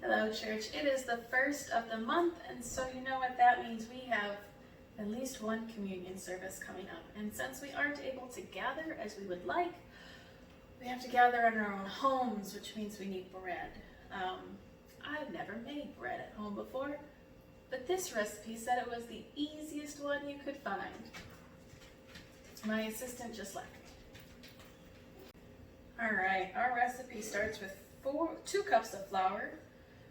Hello, church. It is the first of the month, and so you know what that means. We have at least one communion service coming up. And since we aren't able to gather as we would like, we have to gather in our own homes, which means we need bread. I've never made bread at home before, but this recipe said it was the easiest one you could find. My assistant just left me. All right, our recipe starts with 2 cups of flour,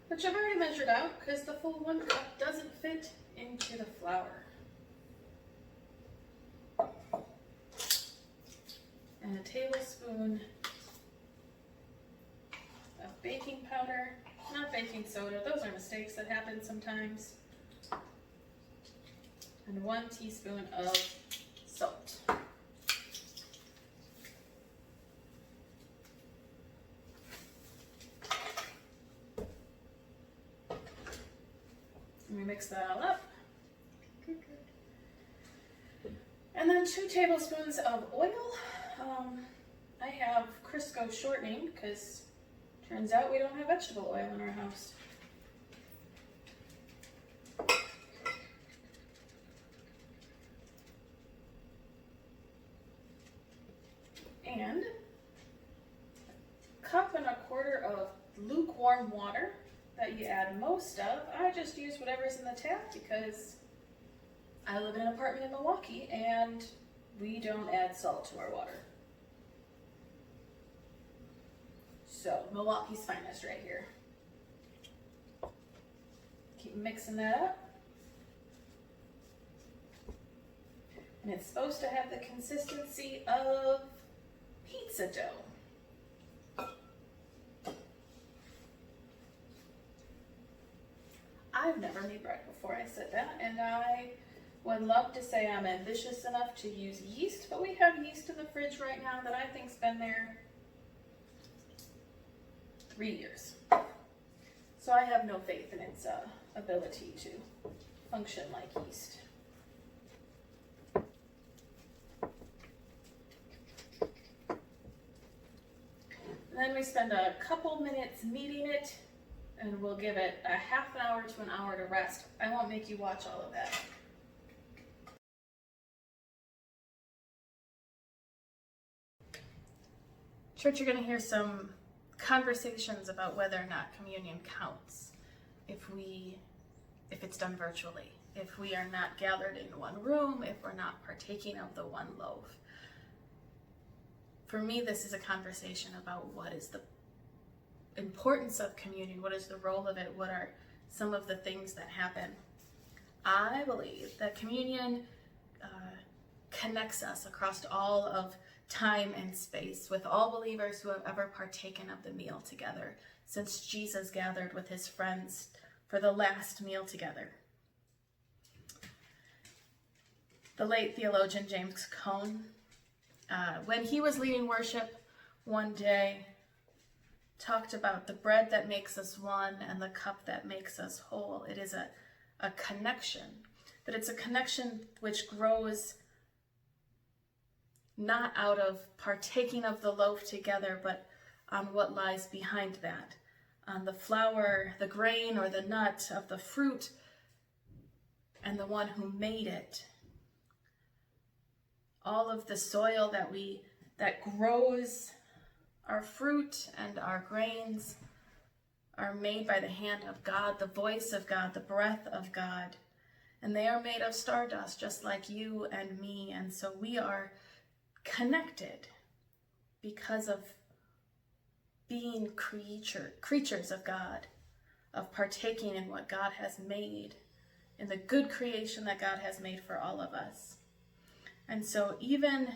which I've already measured out because the full 1 cup doesn't fit into the flour. And a tablespoon of baking powder, not baking soda, those are mistakes that happen sometimes. And 1 teaspoon of salt. And we mix that all up. And then 2 tablespoons of oil. I have Crisco shortening because turns out we don't have vegetable oil in our house. And a cup and a quarter of lukewarm water that you add most of. I just use whatever's in the tap because I live in an apartment in Milwaukee and we don't add salt to our water. So, Milwaukee's finest right here. Keep mixing that up. And it's supposed to have the consistency of pizza dough. I've never made bread before, I said that, and I would love to say I'm ambitious enough to use yeast, but we have yeast in the fridge right now that I think's been there 3 years. So I have no faith in its ability to function like yeast. And then we spend a couple minutes kneading it, and we'll give it a half an hour to an hour to rest. I won't make you watch all of that. Church, you're going to hear some conversations about whether or not communion counts if it's done virtually, if we are not gathered in one room, if we're not partaking of the one loaf. For me, this is a conversation about what is the importance of communion, what is the role of it, what are some of the things that happen. I believe that communion connects us across all of time and space with all believers who have ever partaken of the meal together since Jesus gathered with his friends for the last meal together. The late theologian James Cone, when he was leading worship one day, talked about the bread that makes us one and the cup that makes us whole. It is a connection, but it's a connection which grows not out of partaking of the loaf together, but on what lies behind that, on the flour, the grain, or the nut of the fruit, and the one who made it. All of the soil that grows our fruit and our grains are made by the hand of God, the voice of God, the breath of God, and they are made of stardust, just like you and me, and so we are connected because of being creatures of God, of partaking in what God has made, in the good creation that God has made for all of us. And so even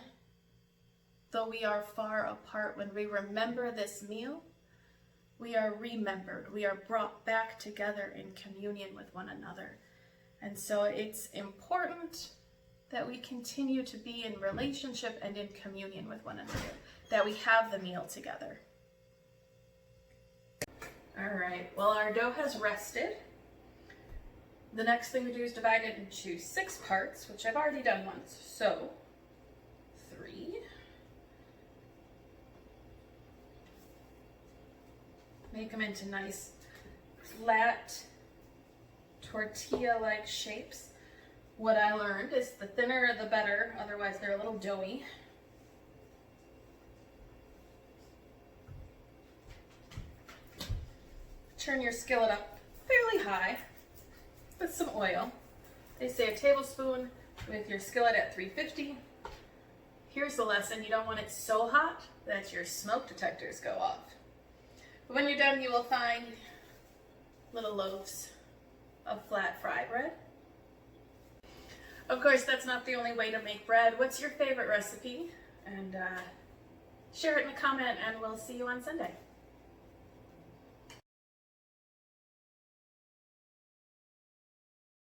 though we are far apart, when we remember this meal, we are remembered. We are brought back together in communion with one another. And so it's important that we continue to be in relationship and in communion with one another, that we have the meal together. All right, well, our dough has rested. The next thing we do is divide it into 6 parts, which I've already done once. So, 3. Make them into nice flat tortilla-like shapes. What I learned is the thinner the better, otherwise they're a little doughy. Turn your skillet up fairly high with some oil. They say a tablespoon with your skillet at 350. Here's the lesson: you don't want it so hot that your smoke detectors go off. But when you're done, you will find little loaves of flat fry bread. Of course, that's not the only way to make bread. What's your favorite recipe? And share it in a comment, and we'll see you on Sunday.